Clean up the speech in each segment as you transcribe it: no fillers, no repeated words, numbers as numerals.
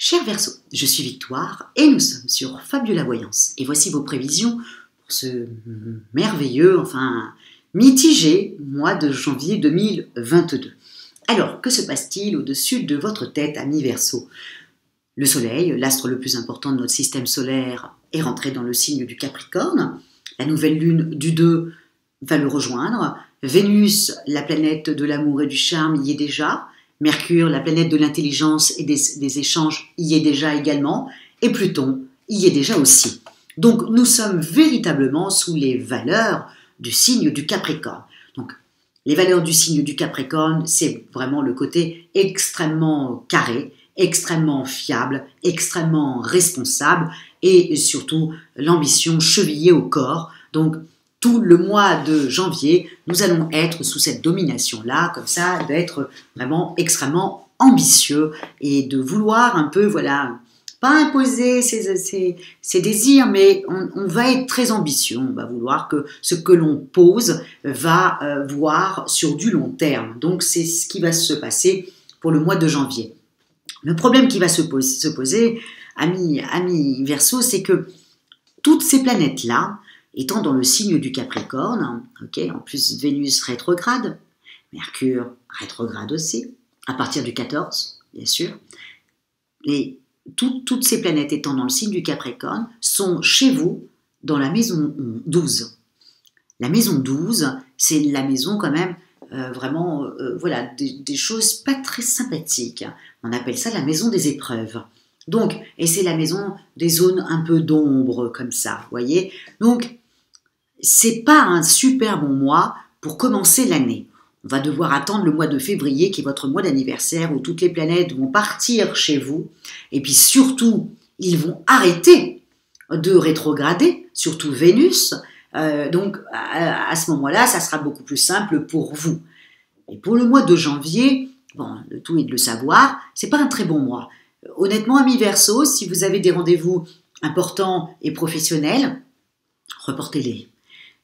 Cher Verseau, je suis Victoire et nous sommes sur Fabiola Voyance. Et voici vos prévisions pour ce merveilleux, mitigé mois de janvier 2022. Alors, que se passe-t-il au-dessus de votre tête, ami Verseau? Le Soleil, l'astre le plus important de notre système solaire, est rentré dans le signe du Capricorne. La nouvelle lune du 2 va le rejoindre. Vénus, la planète de l'amour et du charme, y est déjà. Mercure, la planète de l'intelligence et des échanges, y est déjà également. Et Pluton y est déjà aussi. Donc, nous sommes véritablement sous les valeurs du signe du Capricorne. Donc, les valeurs du signe du Capricorne, c'est vraiment le côté extrêmement carré, extrêmement fiable, extrêmement responsable et surtout l'ambition chevillée au corps. Donc, tout le mois de janvier, nous allons être sous cette domination-là, comme ça, d'être vraiment extrêmement ambitieux et de vouloir un peu, pas imposer ses désirs, mais on va être très ambitieux. On va vouloir que ce que l'on pose va voir sur du long terme. Donc, c'est ce qui va se passer pour le mois de janvier. Le problème qui va se poser, ami Verseau, c'est que toutes ces planètes-là, étant dans le signe du Capricorne, en plus Vénus rétrograde, Mercure rétrograde aussi, à partir du 14, bien sûr, et toutes ces planètes étant dans le signe du Capricorne sont chez vous dans la maison 12. La maison 12, c'est la maison quand même des choses pas très sympathiques. On appelle ça la maison des épreuves. Donc, et c'est la maison des zones un peu d'ombre comme ça, vous voyez. Donc, c'est pas un super bon mois pour commencer l'année. On va devoir attendre le mois de février, qui est votre mois d'anniversaire, où toutes les planètes vont partir chez vous. Et puis surtout, ils vont arrêter de rétrograder, surtout Vénus. Donc, à ce moment-là, ça sera beaucoup plus simple pour vous. Et pour le mois de janvier, bon, le tout est de le savoir, c'est pas un très bon mois. Honnêtement, ami Verseau, si vous avez des rendez-vous importants et professionnels, reportez-les.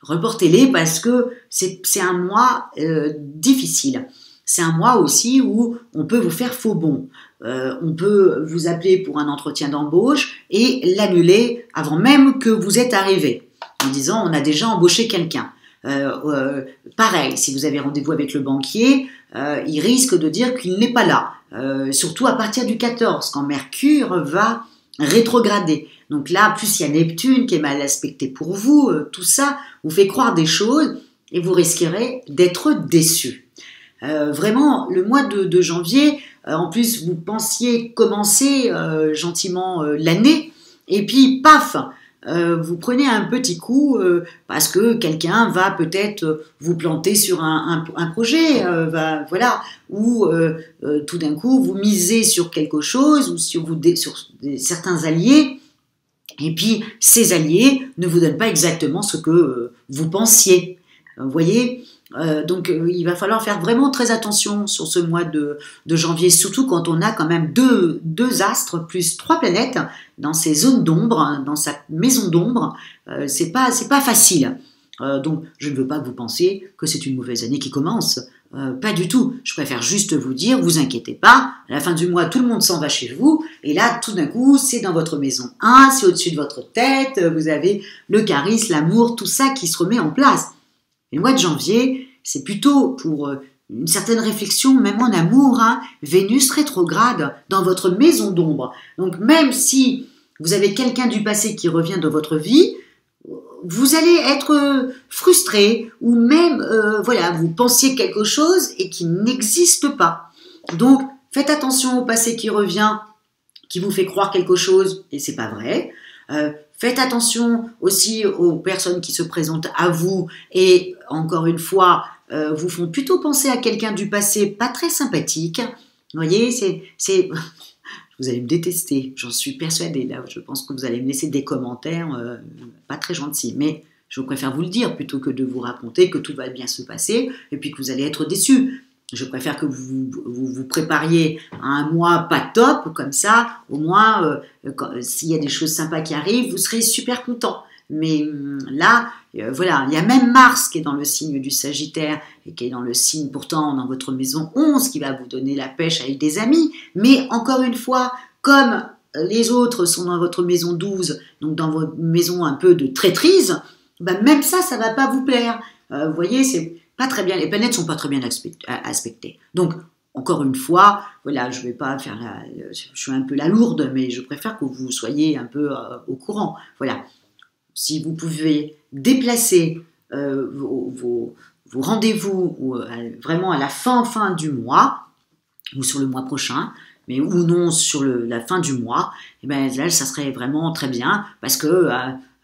Reportez-les parce que c'est un mois difficile. C'est un mois aussi où on peut vous faire faux bond. On peut vous appeler pour un entretien d'embauche et l'annuler avant même que vous êtes arrivé, en disant on a déjà embauché quelqu'un. Pareil, si vous avez rendez-vous avec le banquier, il risque de dire qu'il n'est pas là. Surtout à partir du 14, quand Mercure va rétrograder. Donc là, plus il y a Neptune qui est mal aspecté pour vous, tout ça vous fait croire des choses et vous risquerez d'être déçus. Vraiment, le mois de janvier, en plus vous pensiez commencer gentiment l'année et puis paf, vous prenez un petit coup parce que quelqu'un va peut-être vous planter sur un projet, ou tout d'un coup vous misez sur quelque chose ou sur certains alliés, et puis ces alliés ne vous donnent pas exactement ce que vous pensiez. Vous voyez, donc il va falloir faire vraiment très attention sur ce mois de janvier, surtout quand on a quand même deux astres plus 3 planètes dans ces zones d'ombre, dans sa maison d'ombre. C'est pas facile. Donc je ne veux pas que vous pensiez que c'est une mauvaise année qui commence. Pas du tout. Je préfère juste vous dire, vous inquiétez pas, à la fin du mois, tout le monde s'en va chez vous, et là, tout d'un coup, c'est dans votre maison 1, c'est au-dessus de votre tête, vous avez le charisme, l'amour, tout ça qui se remet en place. Et le mois de janvier, c'est plutôt pour une certaine réflexion, même en amour, Vénus rétrograde dans votre maison d'ombre. Donc même si vous avez quelqu'un du passé qui revient dans votre vie, vous allez être frustré, ou même, vous pensiez quelque chose et qui n'existe pas. Donc, faites attention au passé qui revient, qui vous fait croire quelque chose, et c'est pas vrai. Faites attention aussi aux personnes qui se présentent à vous, et encore une fois, vous font plutôt penser à quelqu'un du passé pas très sympathique. Vous voyez, vous allez me détester, j'en suis persuadée. Là, je pense que vous allez me laisser des commentaires pas très gentils. Mais je préfère vous le dire plutôt que de vous raconter que tout va bien se passer et puis que vous allez être déçus. Je préfère que vous prépariez à un mois pas top, comme ça, au moins, s'il y a des choses sympas qui arrivent, vous serez super content. Mais là, il y a même Mars qui est dans le signe du Sagittaire et qui est dans le signe pourtant dans votre maison 11 qui va vous donner la pêche avec des amis. Mais encore une fois, Comme les autres sont dans votre maison 12, donc dans votre maison un peu de traîtrise, ben même ça ne va pas vous plaire. Vous voyez, c'est pas très bien, les planètes sont pas très bien aspectées. Donc, encore une fois, voilà, je vais pas faire je suis un peu la lourde, mais je préfère que vous soyez un peu au courant. Voilà, si vous pouvez déplacer vos rendez-vous vraiment à la fin du mois, ou sur le mois prochain, mais ou non sur la fin du mois, et ben là, ça serait vraiment très bien, parce que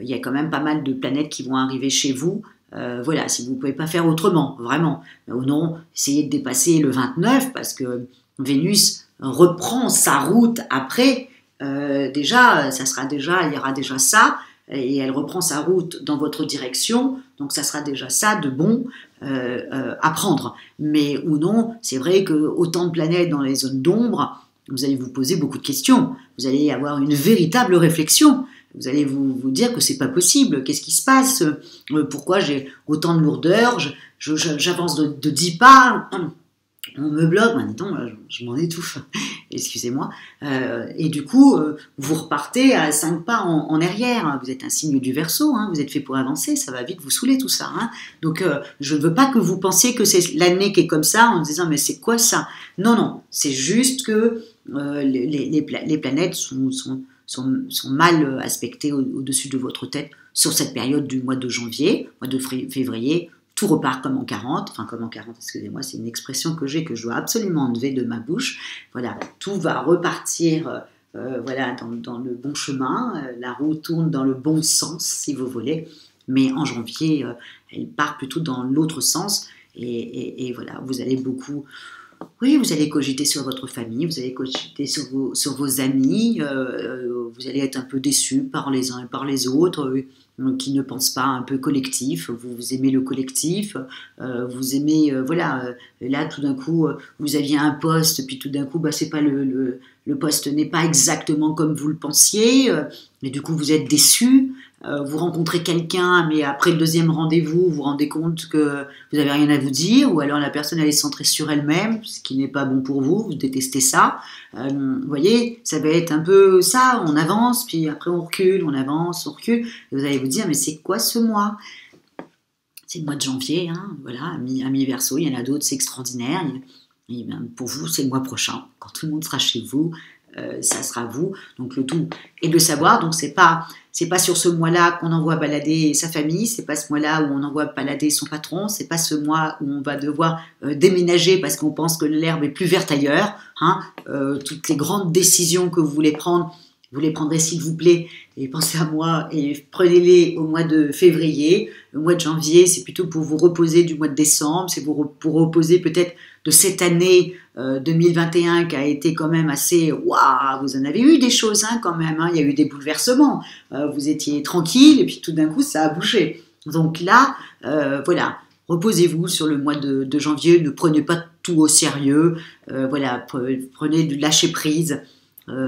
il y a quand même pas mal de planètes qui vont arriver chez vous. Voilà, si vous ne pouvez pas faire autrement, vraiment. Ou non, essayez de dépasser le 29, parce que Vénus reprend sa route après. Déjà, il y aura déjà ça, et elle reprend sa route dans votre direction, donc ça sera déjà ça de bon à prendre. Mais ou non, c'est vrai que autant de planètes dans les zones d'ombre, vous allez vous poser beaucoup de questions, vous allez avoir une véritable réflexion, vous allez vous dire que c'est pas possible, qu'est-ce qui se passe, pourquoi j'ai autant de lourdeur, j'avance de 10 pas, on me bloque, maintenant je m'en étouffe, excusez-moi, et du coup vous repartez à 5 pas en arrière, vous êtes un signe du Verseau, hein, vous êtes fait pour avancer, ça va vite vous saouler tout ça, hein. Donc je ne veux pas que vous pensiez que c'est l'année qui est comme ça en disant mais c'est quoi ça, non, c'est juste que les planètes sont mal aspectées au-dessus de votre tête sur cette période du mois de janvier, mois de février. Tout repart comme en 40, excusez-moi, c'est une expression que je dois absolument enlever de ma bouche. Voilà, tout va repartir voilà, dans le bon chemin, la roue tourne dans le bon sens, si vous voulez, mais en janvier, elle part plutôt dans l'autre sens, et voilà, vous allez beaucoup... Oui, vous allez cogiter sur votre famille, vous allez cogiter sur vos amis, vous allez être un peu déçus par les uns et par les autres, qui ne pensent pas un peu collectif, vous aimez le collectif, vous aimez, voilà, là tout d'un coup, vous aviez un poste, puis tout d'un coup, bah, c'est pas le poste n'est pas exactement comme vous le pensiez, mais du coup vous êtes déçus. Vous rencontrez quelqu'un, mais après le deuxième rendez-vous, vous vous rendez compte que vous n'avez rien à vous dire, ou alors la personne elle est centrée sur elle-même, ce qui n'est pas bon pour vous, vous détestez ça. Vous voyez, ça va être un peu ça, on avance, puis après on recule, on avance, on recule, et vous allez vous dire, mais c'est quoi ce mois? C'est le mois de janvier, hein, voilà, à mi-Verseau, il y en a d'autres, c'est extraordinaire, et bien, pour vous, c'est le mois prochain, quand tout le monde sera chez vous, ça sera vous, donc le tout est de savoir, donc c'est pas sur ce mois-là qu'on envoie balader sa famille, c'est pas ce mois-là où on envoie balader son patron, c'est pas ce mois où on va devoir déménager parce qu'on pense que l'herbe est plus verte ailleurs, hein. Toutes les grandes décisions que vous voulez prendre, vous les prendrez s'il vous plaît, et pensez à moi, et prenez-les au mois de février. Le mois de janvier, c'est plutôt pour vous reposer du mois de décembre, c'est pour reposer peut-être de cette année 2021 qui a été quand même assez... Waouh, vous en avez eu des choses hein, quand même, hein, il y a eu des bouleversements, vous étiez tranquille et puis tout d'un coup ça a bougé. Donc là, voilà, reposez-vous sur le mois de janvier, ne prenez pas tout au sérieux, voilà, prenez du lâcher-prise.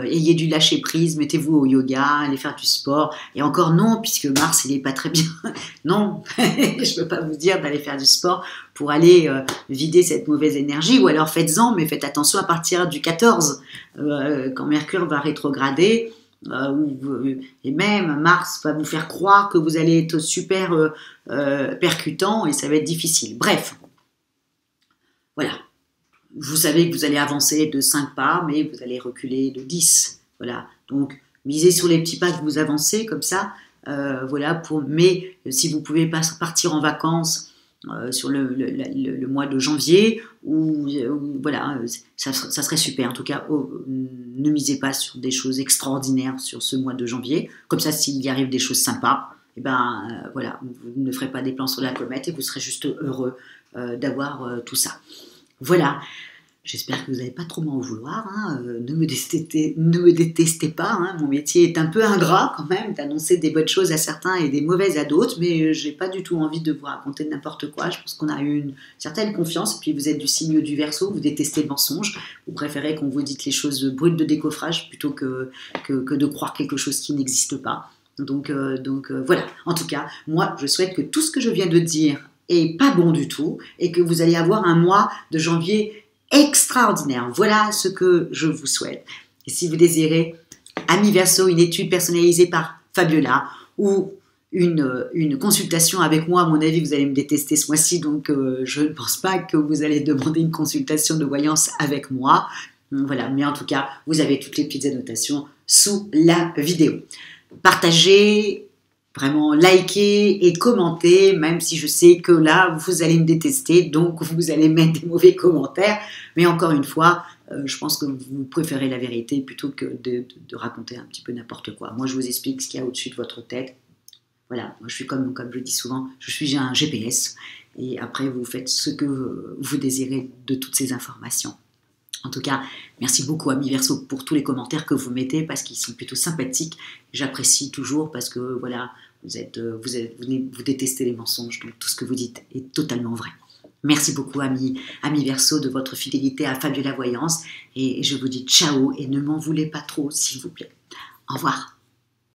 Ayez du lâcher prise, mettez-vous au yoga, allez faire du sport, et encore non, puisque Mars il est pas très bien, non, je peux pas vous dire d'aller faire du sport pour aller vider cette mauvaise énergie, ou alors faites-en, mais faites attention à partir du 14, quand Mercure va rétrograder, et même Mars va vous faire croire que vous allez être super percutant, et ça va être difficile, bref, voilà. Vous savez que vous allez avancer de 5 pas, mais vous allez reculer de 10. Voilà. Donc, misez sur les petits pas que vous avancez, comme ça. Voilà. Mais si vous pouvez pas partir en vacances sur le mois de janvier, voilà, ça serait super. En tout cas, ne misez pas sur des choses extraordinaires sur ce mois de janvier. Comme ça, s'il y arrive des choses sympas, et voilà, vous ne ferez pas des plans sur la comète et vous serez juste heureux d'avoir tout ça. Voilà, j'espère que vous n'allez pas trop m'en vouloir, hein. Ne me détestez pas, hein. Mon métier est un peu ingrat quand même, d'annoncer des bonnes choses à certains et des mauvaises à d'autres, mais j'ai pas du tout envie de vous raconter n'importe quoi, je pense qu'on a eu une certaine confiance, et puis vous êtes du signe du Verseau, vous détestez le mensonge, vous préférez qu'on vous dise les choses brutes de décoffrage plutôt que de croire quelque chose qui n'existe pas, donc voilà, en tout cas, moi je souhaite que tout ce que je viens de dire est pas bon du tout, et que vous allez avoir un mois de janvier extraordinaire. Voilà ce que je vous souhaite. Et si vous désirez, Amis Verseau, une étude personnalisée par Fabiola ou une consultation avec moi, à mon avis, vous allez me détester ce mois-ci, donc je ne pense pas que vous allez demander une consultation de voyance avec moi. Voilà, mais en tout cas, vous avez toutes les petites annotations sous la vidéo. Partagez, vraiment likez et commentez, même si je sais que là, vous allez me détester, donc vous allez mettre des mauvais commentaires. Mais encore une fois, je pense que vous préférez la vérité plutôt que de raconter un petit peu n'importe quoi. Moi, je vous explique ce qu'il y a au-dessus de votre tête. Voilà, moi je suis comme je dis souvent, je suis un GPS et après vous faites ce que vous désirez de toutes ces informations. En tout cas, merci beaucoup Amis Verseau pour tous les commentaires que vous mettez parce qu'ils sont plutôt sympathiques. J'apprécie toujours parce que voilà, vous détestez les mensonges, donc tout ce que vous dites est totalement vrai. Merci beaucoup Amis Verseau de votre fidélité à Fabiola Voyance et je vous dis ciao et ne m'en voulez pas trop s'il vous plaît. Au revoir.